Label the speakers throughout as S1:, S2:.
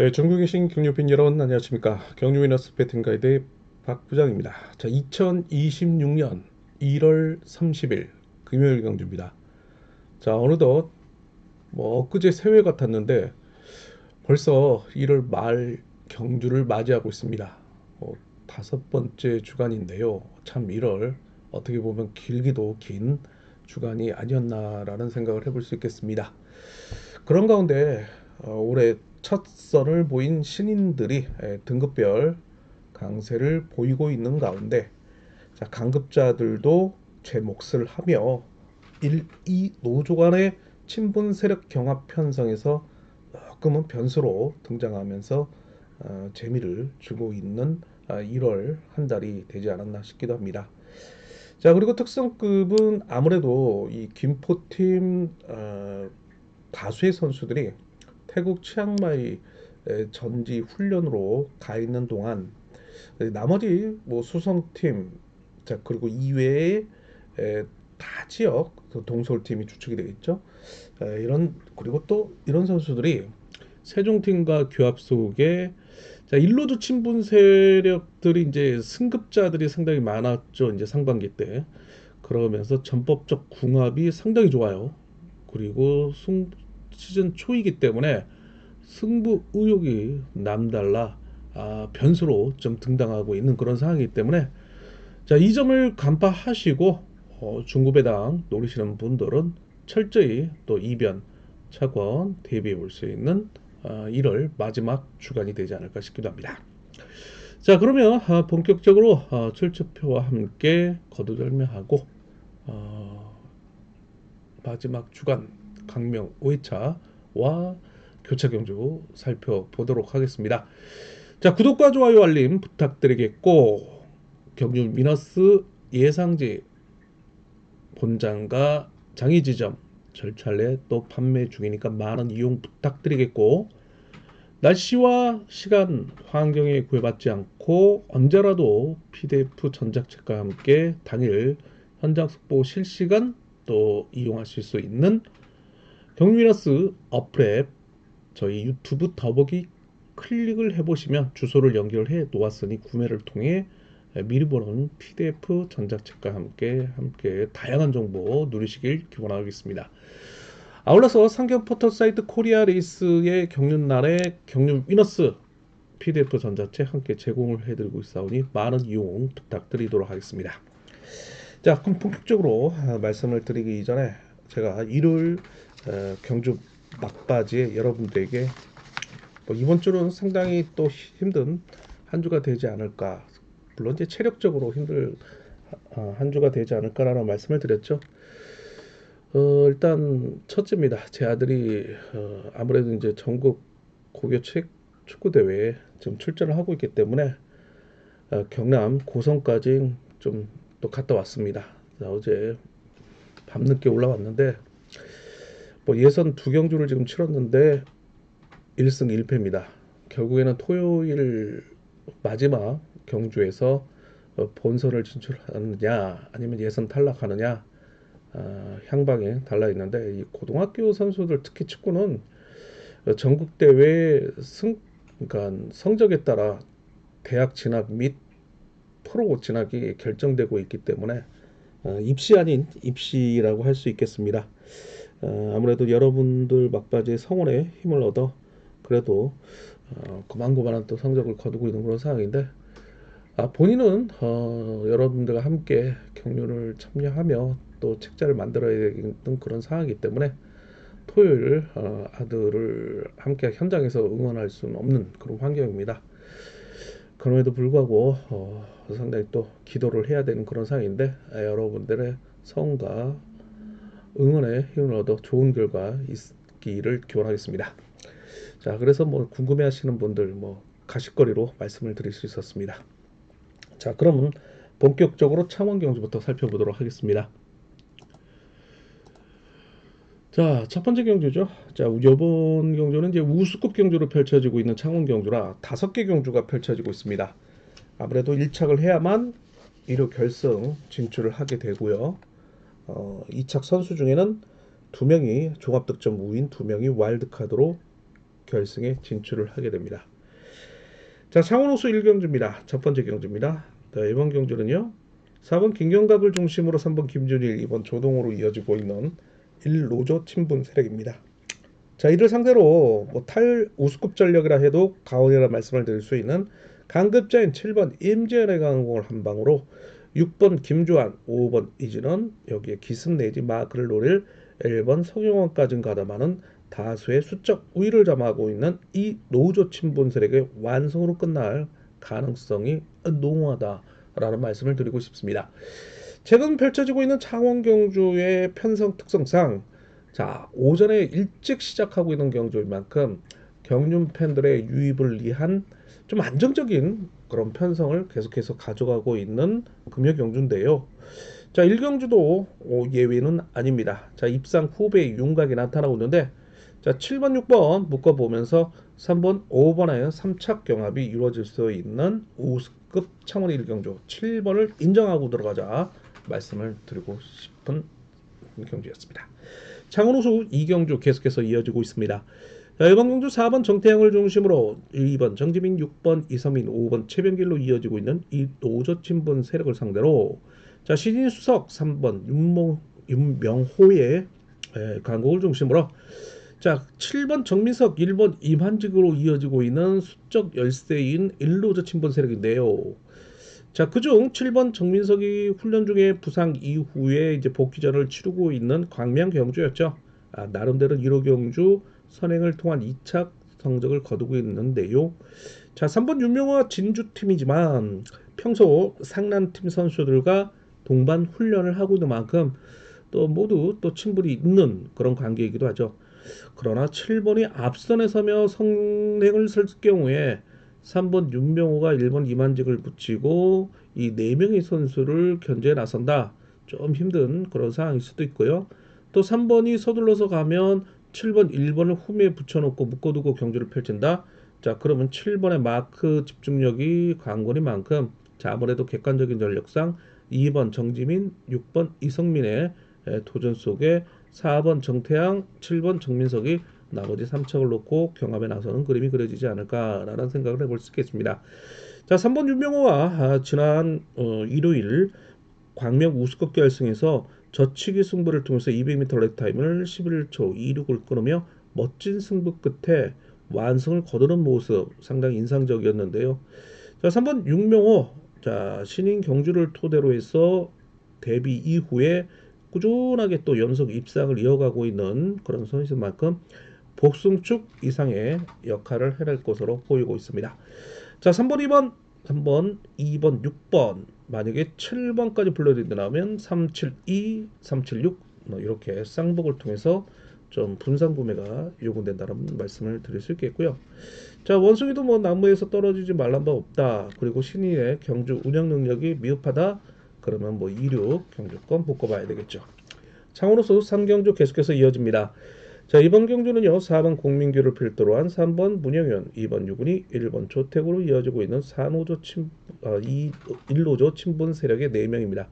S1: 네, 전국에 계신 경유팬 여러분 안녕하십니까. 경유위너스 배팅 가이드의 박 부장입니다. 자, 2026년 1월 30일 금요일 경주입니다. 자, 어느덧 엊그제 새해 같았는데 벌써 1월 말 경주를 맞이하고 있습니다. 다섯 번째 주간인데요. 참 1월 어떻게 보면 길기도 긴 주간이 아니었나라는 생각을 해볼 수 있겠습니다. 그런 가운데 올해 첫 선을 보인 신인들이 등급별 강세를 보이고 있는 가운데, 자, 강급자들도 제 몫을 하며 1, 2 노조 간의 친분 세력 경합 편성에서 조금은 변수로 등장하면서 재미를 주고 있는 1월 한 달이 되지 않았나 싶기도 합니다. 자, 그리고 특성급은 아무래도 이 김포팀 다수의 선수들이 태국 치앙마이 전지 훈련으로 가 있는 동안 나머지 뭐 수성팀, 자, 그리고 이외에 다 지역 동서울팀이 주축이 되겠죠. 이런, 그리고 또 이런 선수들이 세종팀과 규합 속에, 자, 일로도 친분 세력들이 이제 승급자들이 상당히 많았죠. 이제 상반기 때. 그러면서 전법적 궁합이 상당히 좋아요. 그리고 시즌 초이기 때문에 승부 의욕이 남달라 변수로 좀 등장하고 있는 그런 상황이기 때문에, 자, 이 점을 간파하시고 중구배당 노리시는 분들은 철저히 또 이변 차권 대비해 볼 수 있는 1월 마지막 주간이 되지 않을까 싶기도 합니다. 자, 그러면 본격적으로 출처표와 함께 거두절미하고 마지막 주간 강명 5회차와 교차 경주 살펴보도록 하겠습니다. 자, 구독과 좋아요 알림 부탁드리겠고, 경주 미너스 예상지 본장과 장이 지점 절차례 또 판매 중이니까 많은 이용 부탁드리겠고, 날씨와 시간 환경에 구애받지 않고 언제라도 PDF 전작책과 함께 당일 현장 속보 실시간 또 이용하실 수 있는 경유미너스 어플 저희 유튜브 더보기 클릭을 해보시면 주소를 연결해 놓았으니 구매를 통해 미리 보는 PDF 전작책과 함께 다양한 정보 누리시길 기원하겠습니다. 아울러서 상경 포털 사이트 코리아 레이스의 경륜날에 경륜 위너스 PDF 전자책 함께 제공을 해드리고 있사오니 많은 이용 부탁드리도록 하겠습니다. 자, 그럼 본격적으로 말씀을 드리기 전에 제가 일요일 경주 막바지에 여러분들에게 이번 주는 상당히 또 힘든 한 주가 되지 않을까, 물론 이제 체력적으로 힘들 한 주가 되지 않을까라는 말씀을 드렸죠. 일단 첫째입니다. 제 아들이 아무래도 이제 전국 고교책 축구 대회에 지금 출전을 하고 있기 때문에 경남 고성까지 좀 또 갔다 왔습니다. 어제 밤늦게 올라왔는데 뭐 예선 두 경주를 지금 치렀는데 1승 1패입니다. 결국에는 토요일 마지막 경주에서 본선을 진출하느냐 아니면 예선 탈락하느냐 향방에 달라 있는데, 이 고등학교 선수들 특히 축구는 전국 대회 그러니까 성적에 따라 대학 진학 및 프로 진학이 결정되고 있기 때문에 입시 아닌 입시라고 할 수 있겠습니다. 아무래도 여러분들 막바지에 성원에 힘을 얻어 그래도 고만고만한 또 성적을 거두고 있는 그런 상황인데, 본인은 여러분들과 함께 경륜을 참여하며 또 책자를 만들어야 되는 그런 상황이기 때문에 토요일 아들을 함께 현장에서 응원할 수는 없는 그런 환경입니다. 그럼에도 불구하고 상당히 또 기도를 해야 되는 그런 상황인데, 여러분들의 성과 응원에 힘을 얻어 좋은 결과 있기를 기원하겠습니다. 자, 그래서 뭐 궁금해하시는 분들 뭐 가십거리로 말씀을 드릴 수 있었습니다. 자, 그러면 본격적으로 창원 경주부터 살펴보도록 하겠습니다. 자, 첫 번째 경주죠. 자, 이번 경주는 이제 우수급 경주로 펼쳐지고 있는 창원 경주라 5개 경주가 펼쳐지고 있습니다. 아무래도 1착을 해야만 1호 결승 진출을 하게 되고요. 2착 선수 중에는 2명이 종합득점 우인, 2명이 와일드카드로 결승에 진출을 하게 됩니다. 자, 창원호수 1경주입니다. 첫 번째 경주입니다. 자, 이번 경주는요. 4번 김경갑을 중심으로 3번 김준일, 2번 조동호로 이어지고 있는 1노조 친분 세력입니다. 자, 이를 상대로 탈 우수급 전력이라 해도 가온이라 말씀을 드릴 수 있는 강급자인 7번 임재현의 강공을 한 방으로 6번 김주환, 5번 이진원, 여기에 기습 내지 마크를 노릴 1번 성용원까지 가담하는 다수의 수적 우위를 점하고 있는 이 노조 친분 세력의 완성으로 끝날 가능성이 농후하다라는 말씀을 드리고 싶습니다. 최근 펼쳐지고 있는 창원 경주의 편성 특성상 자, 오전에 일찍 시작하고 있는 경주인 만큼 경륜 팬들의 유입을 위한 좀 안정적인 그런 편성을 계속해서 가져가고 있는 금요 경주인데요. 자, 1경주도 예외는 아닙니다. 자, 입상 후배의 윤곽이 나타나고 있는데 자, 7번, 6번 묶어보면서 3번, 5번의 3착 경합이 이루어질 수 있는 우수급 창원 1경주 7번을 인정하고 들어가자 말씀을 드리고 싶은 경주였습니다. 창원 우수 2경주 계속해서 이어지고 있습니다. 자, 이번 경주 4번 정태영을 중심으로 2번 정지민, 6번 이서민, 5번 최병길로 이어지고 있는 이 노조 친분 세력을 상대로 자, 신인수석 3번 윤명호의 강국을 중심으로 자, 7번 정민석, 1번 임한직으로 이어지고 있는 수적 열세인 1노조 친분 세력인데요. 자, 그중 7번 정민석이 훈련 중에 부상 이후에 이제 복귀전을 치르고 있는 광명 경주였죠. 나름대로 1호 경주 선행을 통한 2착 성적을 거두고 있는데요. 자, 3번 윤명호와 진주팀이지만 평소 상난팀 선수들과 동반 훈련을 하고 있는 만큼 또 모두 또 친분이 있는 그런 관계이기도 하죠. 그러나 7번이 앞선에 서며 선행을 쓸 경우에 3번 윤명호가 1번 이만직을 붙이고 이 4명의 선수를 견제에 나선다. 좀 힘든 그런 상황일 수도 있고요. 또 3번이 서둘러서 가면 7번, 1번을 후미에 붙여놓고 묶어두고 경주를 펼친다. 자, 그러면 7번의 마크 집중력이 관건인 만큼 자, 아무래도 객관적인 전력상 2번 정지민, 6번 이성민의 도전 속에 4번 정태양, 7번 정민석이 나머지 3척을 놓고 경합에 나서는 그림이 그려지지 않을까라는 생각을 해볼 수 있겠습니다. 자, 3번 윤명호와 지난 일요일 광명 우수급 결승에서 저치기 승부를 통해서 200m 랩타임을 11초 26을 끊으며 멋진 승부 끝에 완성을 거두는 모습 상당히 인상적이었는데요. 자, 3번 윤명호 자, 신인 경주를 토대로 해서 데뷔 이후에 꾸준하게 또 연속 입상을 이어가고 있는 그런 선수인 만큼 복승축 이상의 역할을 해낼 것으로 보이고 있습니다. 자, 3번, 2번, 3번, 2번, 6번 만약에 7번까지 불러드린다면 372, 376 이렇게 쌍복을 통해서 좀 분산 구매가 요구된다는 말씀을 드릴 수 있겠고요. 자, 원숭이도 나무에서 떨어지지 말란 바 없다. 그리고 신인의 경주 운영 능력이 미흡하다. 그러면 26 경주권 묶어봐야 되겠죠. 창원호수 3경주 계속해서 이어집니다. 자, 이번 경주는요. 4번 공민규를 필두로 한 3번 문영현, 2번 유근이, 1번 조택으로 이어지고 있는 1노조 친분 세력의 4명입니다.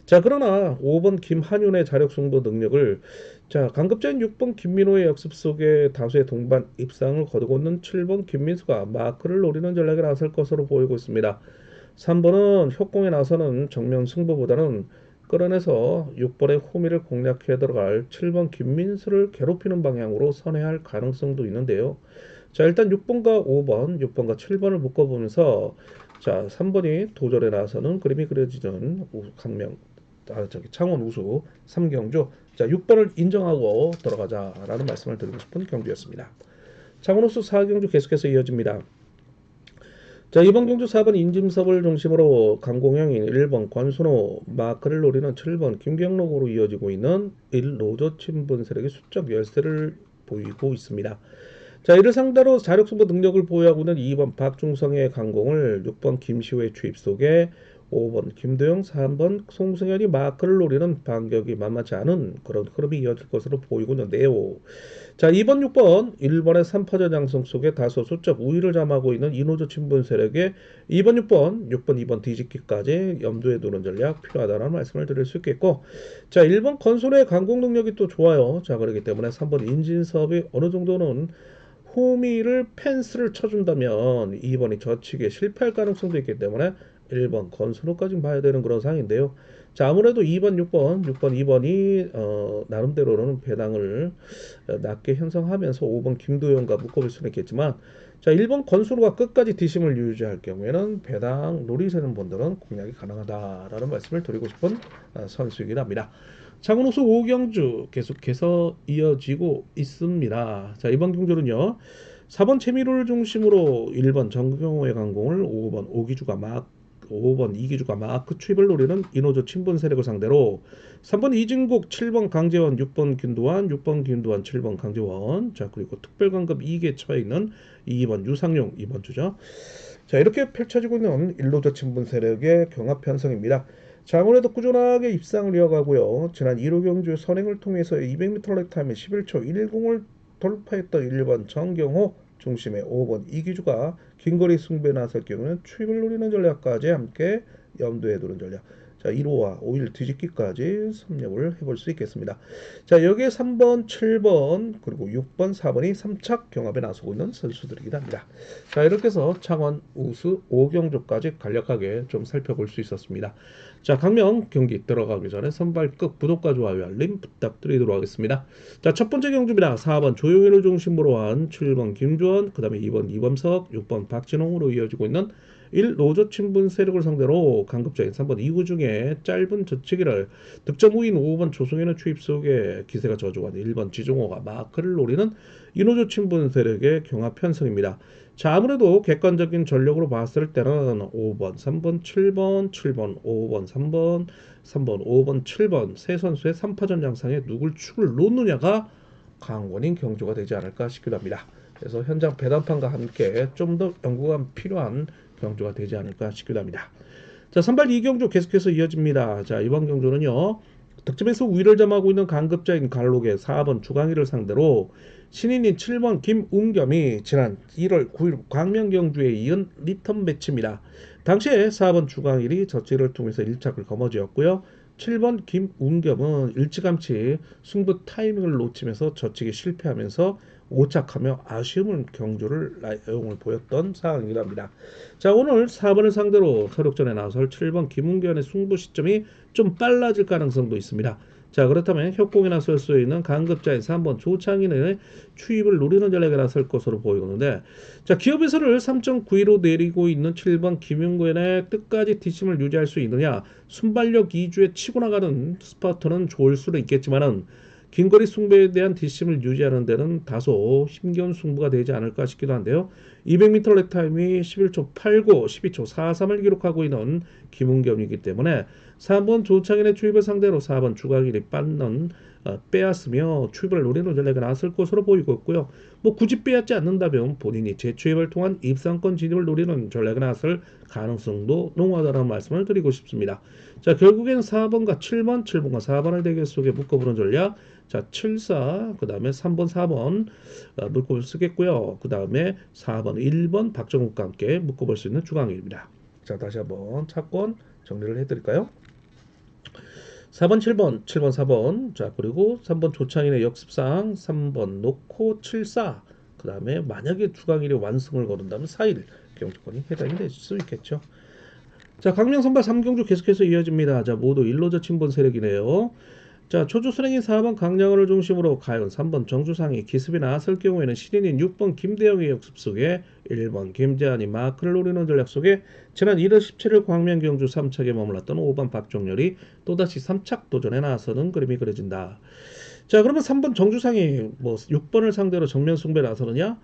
S1: 자, 그러나 5번 김한윤의 자력 승부 능력을 자, 강급자인 6번 김민호의 역습 속에 다수의 동반 입상을 거두고 있는 7번 김민수가 마크를 노리는 전략에 나설 것으로 보이고 있습니다. 3번은 협공에 나서는 정면 승부보다는 끌어내서 6번의 호미를 공략해 들어갈 7번 김민수를 괴롭히는 방향으로 선회할 가능성도 있는데요. 자, 일단 6번과 5번, 6번과 7번을 묶어보면서 자, 3번이 도전에 나서는 그림이 그려지는 창원 우수 3경주 자, 6번을 인정하고 들어가자라는 말씀을 드리고 싶은 경주였습니다. 창원 우수 4경주 계속해서 이어집니다. 자, 이번 경주 4번 인짐섭을 중심으로 강공영인 1번 권순호 마크를 노리는 7번 김경록으로 이어지고 있는 1노조 친분 세력의 수적 열세를 보이고 있습니다. 자, 이를 상대로 자력승부 능력을 보유하고 있는 2번 박중성의 강공을 6번 김시호의 추입 속에 5번 김도영, 3번 송승현이 마크를 노리는 반격이 만만치 않은 그런 흐름이 이어질 것으로 보이고 있는데요. 자, 2번, 6번 1번의 3파전 양성 속에 다소 수적 우위를 점하고 있는 이노조 친분 세력에 2번, 6번, 2번 뒤집기까지 염두에 두는 전략 필요하다는 말씀을 드릴 수 있겠고 자, 1번 건설의 강공 능력이 또 좋아요. 자, 그렇기 때문에 3번 인진사업이 어느 정도는 호미를 펜스를 쳐준다면 2번이 저치기에 실패할 가능성도 있기 때문에 1번 건선호까지 봐야 되는 그런 상황인데요. 자, 아무래도 2번, 6번, 2번이 나름대로는 배당을 낮게 형성하면서 5번 김도영과 묶어볼 수는 있겠지만, 자, 1번 건선호가 끝까지 뒷심을 유지할 경우에는 배당 노리시는 분들은 공략이 가능하다라는 말씀을 드리고 싶은 선수이긴 합니다. 창원호수 5경주 계속해서 이어지고 있습니다. 자, 이번 경주는요. 4번 채미로를 중심으로 1번 정경호의 강공을 5번 이기주가 마크 추입을 노리는 이노조 친분 세력을 상대로 3번 이진국, 7번 강재원, 6번 김도환, 7번 강재원. 자, 그리고 특별강급 2개 처해 있는 2번 유상용 2번 주죠. 자, 이렇게 펼쳐지고 있는 일노조 친분 세력의 경합 편성입니다. 자, 아무래도 꾸준하게 입상을 이어가고요. 지난 1호 경주 선행을 통해서 200m 렉 타임에 11초 10을 돌파했던 1번 정경호 중심의 5번 이기주가 긴거리 승부에 나설 경우는 추입을 노리는 전략까지 함께 염두에 두는 전략. 자, 1호와 5일 뒤집기까지 섭렵을 해볼 수 있겠습니다. 자, 여기에 3번, 7번, 그리고 6번, 4번이 3착 경합에 나서고 있는 선수들이긴 합니다. 자, 이렇게 해서 창원 우수 5경주까지 간략하게 좀 살펴볼 수 있었습니다. 자, 강명 경기 들어가기 전에 선발 끝 구독과 좋아요 알림 부탁드리도록 하겠습니다. 자, 첫 번째 경주입니다. 4번 조용희를 중심으로 한 7번 김주원, 그 다음에 2번 이범석, 6번 박진홍으로 이어지고 있는 1. 노조 친분 세력을 상대로 강급자인 3번 이구 중에 짧은 저치기를 득점 후인 5번 조성현의 추입 속에 기세가 저조한 1번 지종호가 마크를 노리는 이노조 친분 세력의 경합 편성입니다. 자, 아무래도 객관적인 전력으로 봤을 때는 5번, 3번, 7번, 7번, 5번, 3번, 3번, 5번, 7번 세 선수의 3파전 양상에 누굴 축을 놓느냐가 강원인 경주가 되지 않을까 싶기도 합니다. 그래서 현장 배당판과 함께 좀 더 연구가 필요한 경주가 되지 않을까 싶기도 합니다. 자, 선발 2경주 계속해서 이어집니다. 자, 이번 경주는요. 득점에서 우위를 점하고 있는 강급자인 갈록의 4번 주강희를 상대로 신인인 7번 김웅겸이 지난 1월 9일 광명경주에 이은 리턴 매치입니다. 당시에 4번 주강일이 저치를 통해서 1착을 거머쥐었고요. 7번 김웅겸은 일찌감치 승부 타이밍을 놓치면서 저치기 실패하면서 오착하며 아쉬움을 경주를 내용을 보였던 상황이기도 합니다. 자, 오늘 4번을 상대로 서력전에 나설 7번 김웅견의 승부 시점이 좀 빨라질 가능성도 있습니다. 자, 그렇다면 협공에 나설 수 있는 강급자인 3번 조창인의 추입을 노리는 전략에 나설 것으로 보이는데, 자, 기업에서를 3.91로 내리고 있는 7번 김용근의 끝까지 뒷심을 유지할 수 있느냐, 순발력 2주에 치고 나가는 스파터는 좋을 수도 있겠지만은 긴거리 승부에 대한 뒷심을 유지하는 데는 다소 힘겨운 승부가 되지 않을까 싶기도 한데요. 200m 렉 타임이 11초 89, 12초 43을 기록하고 있는 김웅겸이기 때문에 3번 조창인의 추입을 상대로 4번 주강일이 빼앗으며 추입을 노리는 전략이 나설 것으로 보이고 있고요. 뭐 굳이 빼앗지 않는다면 본인이 재추입을 통한 입상권 진입을 노리는 전략이 나설 가능성도 농후하다는 말씀을 드리고 싶습니다. 자, 결국엔 4번과 7번, 7번과 4번의 대결 속에 묶어보는 전략. 자, 7, 4, 그 다음에 3번, 4번 묶어볼 쓰겠고요. 그 다음에 4번, 1번 박정욱과 함께 묶어볼 수 있는 주강일입니다. 자, 다시 한번 차권 정리를 해드릴까요? 4번, 7번, 7번, 4번. 자, 그리고 3번 조창인의 역습상 3번 놓고 7, 4. 그 다음에 만약에 주강일이 완승을 거둔다면 4일 경주권이 해당이 될 수 있겠죠. 자, 강명 선발 3경주 계속해서 이어집니다. 자, 모두 일로저 친분 세력이네요. 자, 초조순행인 4번 강량을 중심으로 가연 3번 정주상이 기습에 나설 경우에는 신인인 6번 김대영의 역습 속에 1번 김재한이 마크를 노리는 전략 속에 지난 1월 17일 광명경주 3착에 머물렀던 5번 박종렬이 또다시 3착 도전에 나서는 그림이 그려진다. 자, 그러면 3번 정주상이 뭐 6번을 상대로 정면 승부에 나서느냐?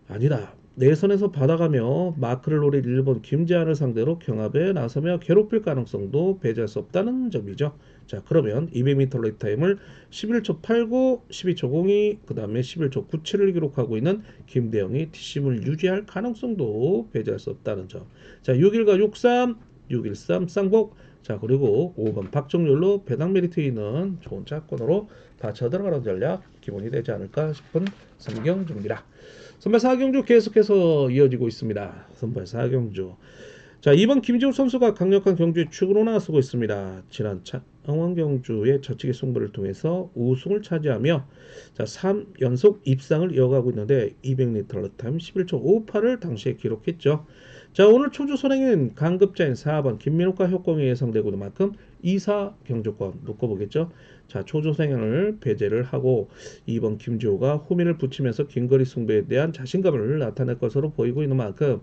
S1: 아니다. 내선에서 받아가며 마크를 노릴 1번 김재한을 상대로 경합에 나서며 괴롭힐 가능성도 배제할 수 없다는 점이죠. 자, 그러면 200m 렉 타임을 11초 89, 12초 02, 그 다음에 11초 97을 기록하고 있는 김대영이 뒷심을 유지할 가능성도 배제할 수 없다는 점. 자, 6일과 63, 613 쌍복. 자, 그리고 5번 박정률로 배당 메리트 있는 좋은 차권으로 받쳐 들어가는 전략 기본이 되지 않을까 싶은 3경주입니다. 선발 4경주 계속해서 이어지고 있습니다. 선발 4경주. 자, 2번 김지호 선수가 강력한 경주에 축으로 나서고 있습니다. 지난 창원 경주의 저치기 승부를 통해서 우승을 차지하며 자, 3연속 입상을 이어가고 있는데 200m 러타임 11초 58을 당시에 기록했죠. 자, 오늘 초주 선행은 강급자인 4번 김민욱과 협공이 예상되고 있는 만큼 2사 경주권 묶어보겠죠. 자, 초주 선행을 배제를 하고 2번 김지호가 호민을 붙이면서 긴거리 승부에 대한 자신감을 나타낼 것으로 보이고 있는 만큼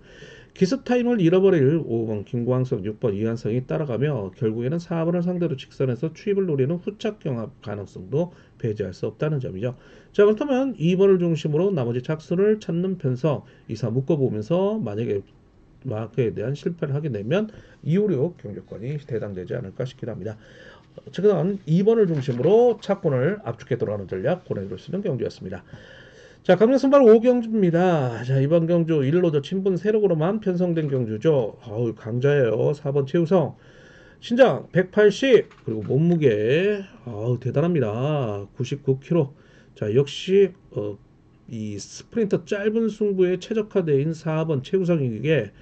S1: 기습 타임을 잃어버릴 5번 김광석, 6번 이한성이 따라가며 결국에는 4번을 상대로 직선에서 추입을 노리는 후착 경합 가능성도 배제할 수 없다는 점이죠. 자, 그렇다면 2번을 중심으로 나머지 착수를 찾는 편성 2사 묶어보면서 만약에 마크에 대한 실패를 하게 되면 256 경주권이 대당되지 않을까 싶기도 합니다. 최근 2번을 중심으로 차권을 압축해 들어가는 전략 보내드릴 수 있는 경주였습니다. 자, 강릉선발 5경주입니다. 자, 이번 경주 1로저 친분 세력으로만 편성된 경주죠. 강자예요. 4번 최우성. 신장 180 그리고 몸무게 대단합니다. 99kg. 자, 역시 이 스프린터 짧은 승부에 최적화되어 4번 최우성에게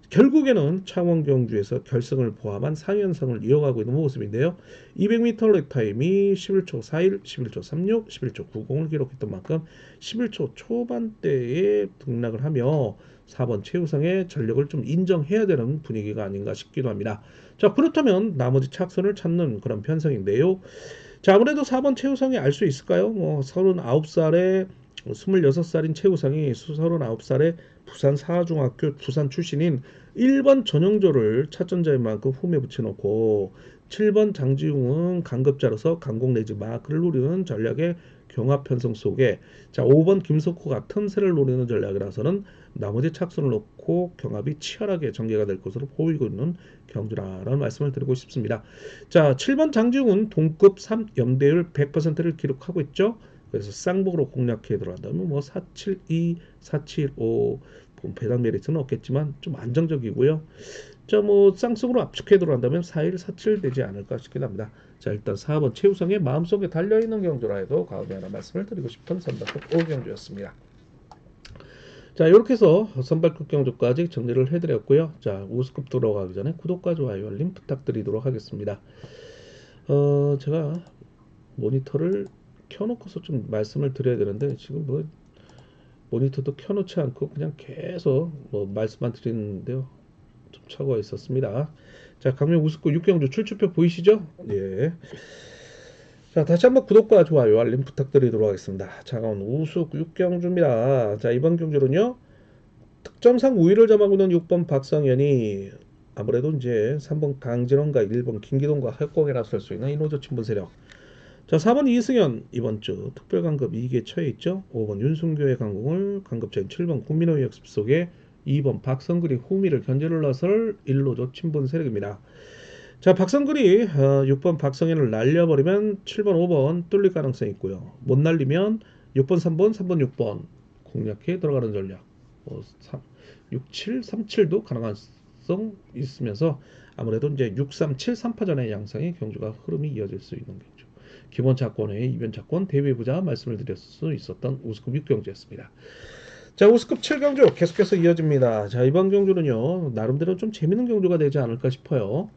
S1: 결국에는 창원 경주에서 결승을 포함한 4연승을 이어가고 있는 모습인데요. 200m 렉타임이 11초 41, 11초 36, 11초 90을 기록했던 만큼 11초 초반대에 등락을 하며 4번 최우성의 전력을 좀 인정해야 되는 분위기가 아닌가 싶기도 합니다. 자, 그렇다면 나머지 착선을 찾는 그런 편성인데요. 자, 아무래도 4번 최우성이 알 수 있을까요? 39살에 26살인 최우성이 39살에 부산 사중학교 부산 출신인 1번 전용조를 차전자인 만큼 홈에 붙여놓고 7번 장지웅은 강급자로서 강공 내지 마크를 노리는 전략의 경합 편성 속에 자 5번 김석호가 틈새를 노리는 전략이라서는 나머지 착순을 놓고 경합이 치열하게 전개가 될 것으로 보이고 있는 경주라는 말씀을 드리고 싶습니다. 자 7번 장지웅은 동급 3 연대율 100%를 기록하고 있죠. 그래서 쌍복으로 공략해 들어간다면 472, 475 배당 메리트는 없겠지만 좀 안정적이고요. 자, 쌍승으로 압축해 들어간다면 41, 47 되지 않을까 싶긴 합니다. 자, 일단 4번 최우성의 마음속에 달려있는 경주라 해도 과언이 하나 말씀을 드리고 싶은 선발급 5경주였습니다. 자, 이렇게 해서 선발급 경주까지 정리를 해드렸고요. 자, 우수급 들어가기 전에 구독과 좋아요, 알림 부탁드리도록 하겠습니다. 제가 모니터를 켜놓고서 좀 말씀을 드려야 되는데 지금 모니터도 켜놓지 않고 그냥 계속 말씀만 드리는데요. 좀 착오가 있었습니다. 자, 강명 우스코 6경주 출주표 보이시죠? 예. 자, 다시 한번 구독과 좋아요, 알림 부탁드리도록 하겠습니다. 차가운 우수 6경주입니다. 자, 이번 경주는요. 득점상 우위를 점하고 있는 6번 박성현이 아무래도 이제 3번 강진원과 1번 김기동과 협공에 나설 수 있는 이노조 친분 세력. 자, 4번 이승현 이번 주 특별강급 2기에 처해 있죠. 5번 윤승교의 강공을 강급자인 7번 국민의 역습 속에 2번 박성글이 후미를 견제를 나설 1로조 친분 세력입니다. 자, 박성글이 6번 박성현을 날려버리면 7번 5번 뚫릴 가능성이 있고요. 못 날리면 6번 3번 3번 6번 공략해 들어가는 전략 6, 7, 3, 7도 가능성 있으면서 아무래도 이제 6, 3, 7, 3파전의 양상의 경주가 흐름이 이어질 수 있는 경주. 기본 차권의 이변 차권 대외부자 말씀을 드릴 수 있었던 우스급 6경주였습니다. 자, 우스급 7경주 계속해서 이어집니다. 자, 이번 경주는요 나름대로 좀 재밌는 경주가 되지 않을까 싶어요.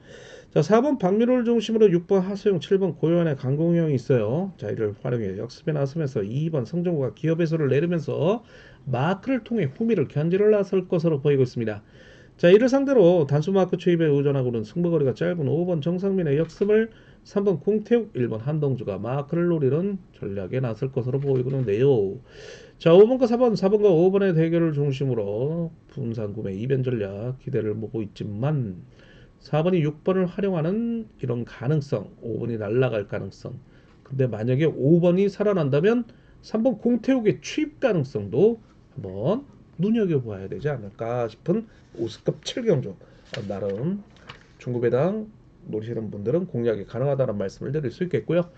S1: 자, 4번 박미로를 중심으로 6번 하수영, 7번 고요한의 강공형이 있어요. 자, 이를 활용해 역습에 나서면서 2번 성정구가 기업에서를 내리면서 마크를 통해 후미를 견제를 나설 것으로 보이고 있습니다. 자, 이를 상대로 단수 마크 추입에 의존하고는 승부거리가 짧은 5번 정상민의 역습을 3번 공태욱, 1번 한동주가 마크를 노리는 전략에 나설 것으로 보이고 있는데요. 자, 5번과 4번과 5번의 대결을 중심으로 분산구매 이변 전략 기대를 모고 있지만 4번이 6번을 활용하는 이런 가능성, 5번이 날아갈 가능성. 근데 만약에 5번이 살아난다면 3번 공태욱의 취입 가능성도 한번 눈여겨봐야 되지 않을까 싶은 우스급 7경주. 나름 중구배당 노리시는 분들은 공략이 가능하다는 말씀을 드릴 수 있겠고요.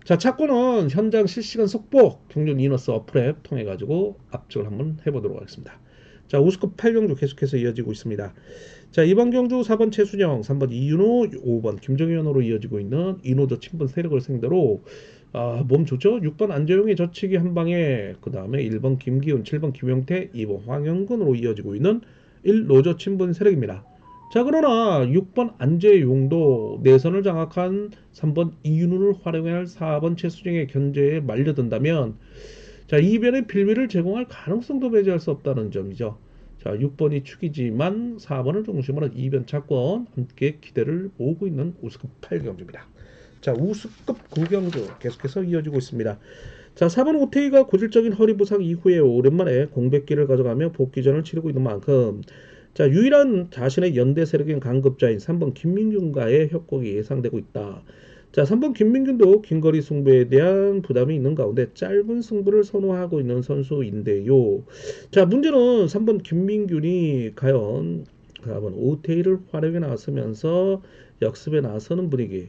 S1: 자, 차권은 현장 실시간 속보 경륜 이너스 어플앱 통해 가지고 압축을 한번 해보도록 하겠습니다. 자, 우스급 8경주 계속해서 이어지고 있습니다. 자, 이번 경주 4번 최순영, 3번 이윤호, 5번 김정현으로 이어지고 있는 이노조 친분 세력을 상대로 몸 좋죠? 6번 안재용의 저치기 한 방에 그 다음에 1번 김기훈, 7번 김용태, 2번 황영근으로 이어지고 있는 1노조 친분 세력입니다. 자, 그러나 6번 안재용도 내선을 장악한 3번 이윤우를 활용할 4번 최수정의 견제에 말려든다면 자, 이변의 빌미를 제공할 가능성도 배제할 수 없다는 점이죠. 자, 6번이 축이지만 4번을 중심으로 이변 차권 함께 기대를 모으고 있는 우승급 8경주입니다. 자, 우승급 9경주 계속해서 이어지고 있습니다. 자, 4번 오태이가 고질적인 허리 부상 이후에 오랜만에 공백기를 가져가며 복귀전을 치르고 있는 만큼 자, 유일한 자신의 연대 세력인 강급자인 3번 김민균과의 협곡이 예상되고 있다. 자, 3번 김민균도 긴거리 승부에 대한 부담이 있는 가운데 짧은 승부를 선호하고 있는 선수인데요. 자, 문제는 3번 김민균이 과연 4번 오태이를 활용해 나서면서 역습에 나서는 분위기.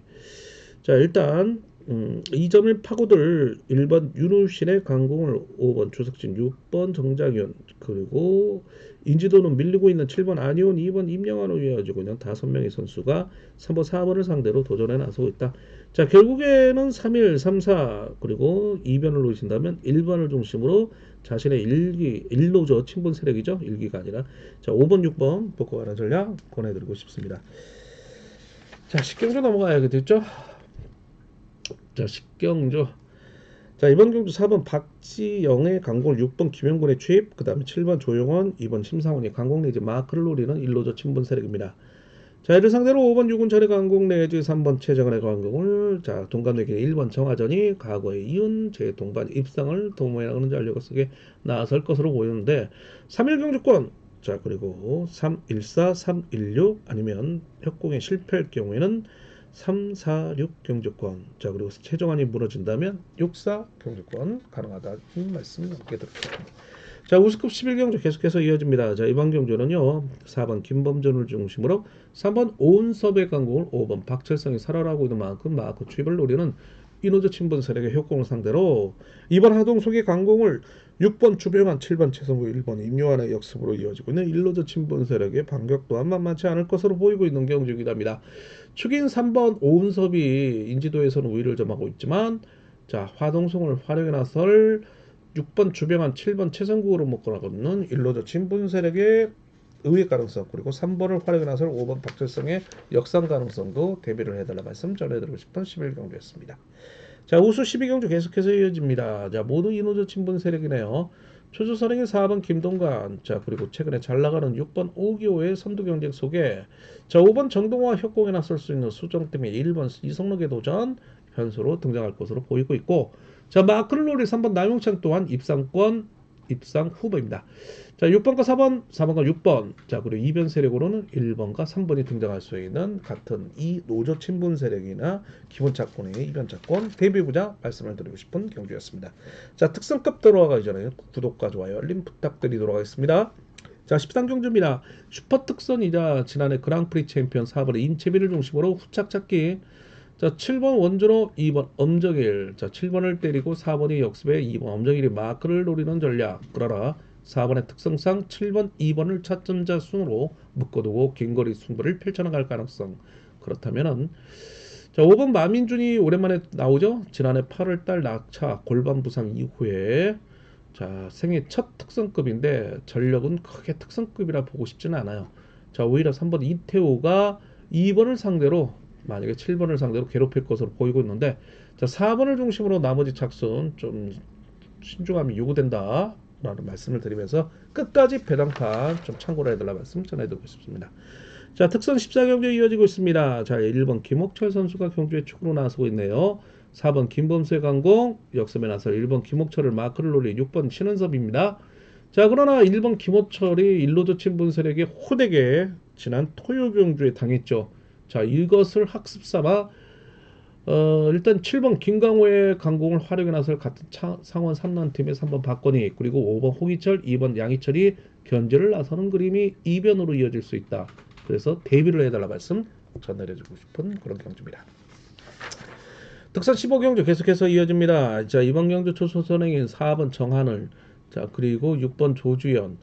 S1: 자, 일단 2점을 파고들 1번 윤우신의 강공을 5번 주석진 6번 정장현 그리고 인지도는 밀리고 있는 7번 안희원 2번 임영환으로 이어지고 있는 5명의 선수가 3번 4번을 상대로 도전에 나서고 있다. 자, 결국에는 3일 3사 그리고 2변을 놓으신다면 1번을 중심으로 자신의 일로저 친분 세력이죠. 일기가 아니라 자 5번 6번 복구가는 전략 권해드리고 싶습니다. 자, 10경주 넘어가야겠죠. 자, 10경주. 자, 이번 경주 4번 박지영의 강공 6번 김영군의 취입 그 다음에 7번 조용원 2번 심상원이 강공 내지 마크를 노리는 일로저 친분 세력입니다. 자, 이를 상대로 5번 유군철의 강공 내지 3번 최정은의 강공을 자 동갑내기 1번 정하전이 과거에 이은 제 동반 입상을 도모하는 전력을 쓰게 나설 것으로 보이는데 3일 경주권 자 그리고 314, 316 아니면 협공에 실패할 경우에는 346 경주권 자 그리고 최종안이 무너진다면 64 경주권 가능하다는 말씀 함께 드립니다. 자, 우승급 11경주 계속해서 이어집니다. 자, 이번 경주는요 4번 김범준을 중심으로 3번 오은섭의 강공을 5번 박철성이 살아나고 있는 만큼 마크 취입을 노리는 이노저 친분 세력의 협공을 상대로 2번 하동석의 강공을 6번 주병환 7번 최성구 1번 임요한의 역습으로 이어지고 있는 일노저 친분 세력의 반격 또한 만만치 않을 것으로 보이고 있는 경주이기도 축인 3번 오은섭이 인지도에서는 우위를 점하고 있지만 자 화동성을 활용해 나설 6번 주병환 7번 최성국으로 묶어나가는 일로저 친분 세력의 의회 가능성 그리고 3번을 활용해 나설 5번 박철성의 역상 가능성도 대비를 해달라 말씀 전해드리고 싶은 11경주였습니다. 자 우수 12경주 계속해서 이어집니다. 자 모두 이노저 친분 세력이네요. 초조선행의 4번 김동관 자 그리고 최근에 잘나가는 6번 오기호의 선두 경쟁 속에 자 5번 정동화 협공에 나설 수 있는 수정 때문에 1번 이성록의 도전 현수로 등장할 것으로 보이고 있고 자 마크를 노릴 3번 남용창 또한 입상 후보입니다. 자 6번과 4번과 6번 자 그리고 이변 세력으로는 1번과 3번이 등장할 수 있는 같은 이 노조 친분 세력이나 기본 차권의 이변 차권 대비부자 말씀을 드리고 싶은 경주였습니다. 자 특성급 들어가기 전에 구독과 좋아요 알림 부탁드리도록 하겠습니다. 자 13경주입니다. 슈퍼 특선이자 지난해 그랑프리 챔피언 4번의 임채비를 중심으로 후착 찾기 자 7번 원준호 2번 엄정일 자 7번을 때리고 4번이 역습에 2번 엄정일이 마크를 노리는 전략 그러나 4번의 특성상 7번 2번을 차점자 순으로 묶어두고 긴거리 승부를 펼쳐나갈 가능성 그렇다면은 자 5번 마민준이 오랜만에 나오죠. 지난해 8월달 낙차 골반 부상 이후에 자 생애 첫 특성급인데 전력은 크게 특성급이라 보고 싶지는 않아요. 자 오히려 3번 이태호가 2번을 상대로 만약에 7번을 상대로 괴롭힐 것으로 보이고 있는데 자 4번을 중심으로 나머지 착순 좀 신중함이 요구된다 라는 말씀을 드리면서 끝까지 배당판 좀 참고를 해달라 말씀 전해드리고 싶습니다. 자 특선 14경주 이어지고 있습니다. 자 1번 김옥철 선수가 경주에 축으로 나서고 있네요. 4번 김범수의 강공 역습에 나서 1번 김옥철을 마크를 노린 6번 신은섭입니다. 자 그러나 1번 김옥철이 일로저 친분 세력의 호되게 지난 토요 경주에 당했죠. 자 이것을 학습 삼아 일단 7번 김강호의 강공을 활용해 나설 같은 상원 3란팀의 3번 박건희 그리고 5번 홍희철 2번 양희철이 견제를 나서는 그림이 이변으로 이어질 수 있다. 그래서 대비를 해달라 말씀 전해주고 싶은 그런 경주입니다. 특선 15경주 계속해서 이어집니다. 자 이번 경주 초소선행인 4번 정한을 자 그리고 6번 조주연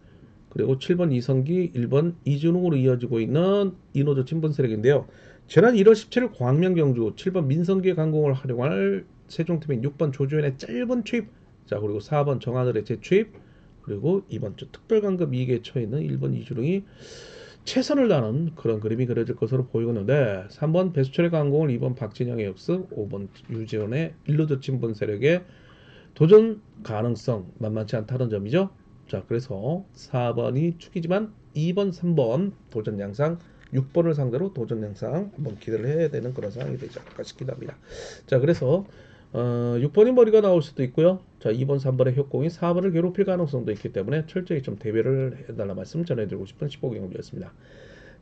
S1: 그리고 7번 이성기 1번 이준웅으로 이어지고 있는 이노조 친분 세력인데요. 지난 1월 17일 광명경주 7번 민성기의 강공을 활용할 세종팀인 6번 조주현의 짧은 투입 자 그리고 4번 정하늘의 재투입 그리고 이번 주 특별강급 2기에 처해있는 1번 이주룡이 최선을 다하는 그런 그림이 그려질 것으로 보이는데 3번 배수철의 강공을 2번 박진영의 역습 5번 유지원의 일루드 친분 세력의 도전 가능성 만만치 않다는 점이죠. 자, 그래서 4번이 축이지만 2번, 3번 도전 양상, 6번을 상대로 도전 양상 한번 기대를 해야 되는 그런 상황이 되지 않을까 싶기도 합니다. 자, 그래서 6번이 머리가 나올 수도 있고요. 자, 2번, 3번의 협공이 4번을 괴롭힐 가능성도 있기 때문에 철저히 좀 대비를 해달라 말씀 전해드리고 싶은 15경주였습니다.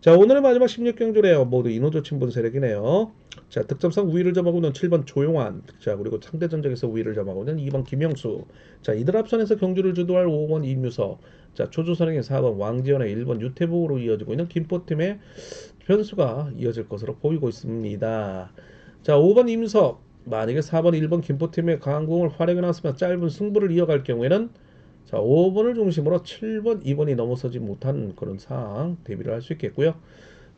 S1: 자, 오늘의 마지막 16경주래요. 모두 인호조 친분 세력이네요. 자, 득점상 우위를 점하고 있는 7번 조용환. 자, 그리고 상대 전적에서 우위를 점하고 있는 2번 김영수. 자, 이들 앞선에서 경주를 주도할 5번 이뮤석. 자, 초조선행의 4번 왕지연의 1번 유태복으로 이어지고 있는 김포팀의 변수가 이어질 것으로 보이고 있습니다. 자, 5번 이뮤석. 만약에 4번 1번 김포팀의 강공을 활약해 놨으면 짧은 승부를 이어갈 경우에는 자, 5번을 중심으로 7번, 2번이 넘어서지 못한 그런 상황 대비를 할 수 있겠고요.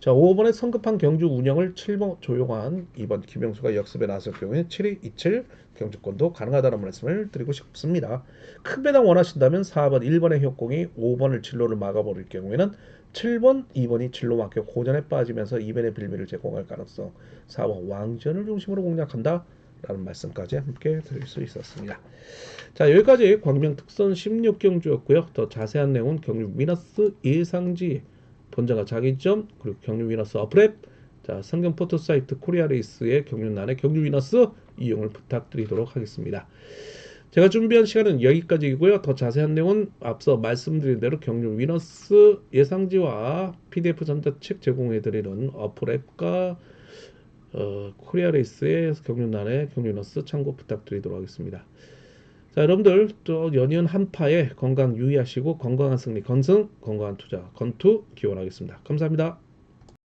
S1: 자, 5번의 성급한 경주 운영을 7번 조용한 2번 김영수가 역습에 나설 경우에 7-2-27 경주권도 가능하다는 말씀을 드리고 싶습니다. 큰 배당 원하신다면 4번 1번의 협공이 5번을 진로를 막아버릴 경우에는 7번, 2번이 진로 막혀 고전에 빠지면서 2번의 빌미를 제공할 가능성 4번 왕전을 중심으로 공략한다 라는 말씀까지 함께 드릴 수 있었습니다. 자, 여기까지 광명 특선 16경주였고요. 더 자세한 내용은 경주 위너스 예상지 본장과 자기점 그리고 경주 위너스 어프랩 자 성경 포토 사이트 코리아 레이스의 경륜란의 경주 위너스 이용을 부탁드리도록 하겠습니다. 제가 준비한 시간은 여기까지이고요. 더 자세한 내용은 앞서 말씀드린 대로 경주 위너스 예상지와 PDF 전자책 제공해드리는 어플앱과 코리아 레이스의 경륜란의 경주 위너스 참고 부탁드리도록 하겠습니다. 자, 여러분들 또 연이은 한파에 건강 유의하시고 건강한 승리, 건승, 건강한 투자, 건투 기원하겠습니다. 감사합니다.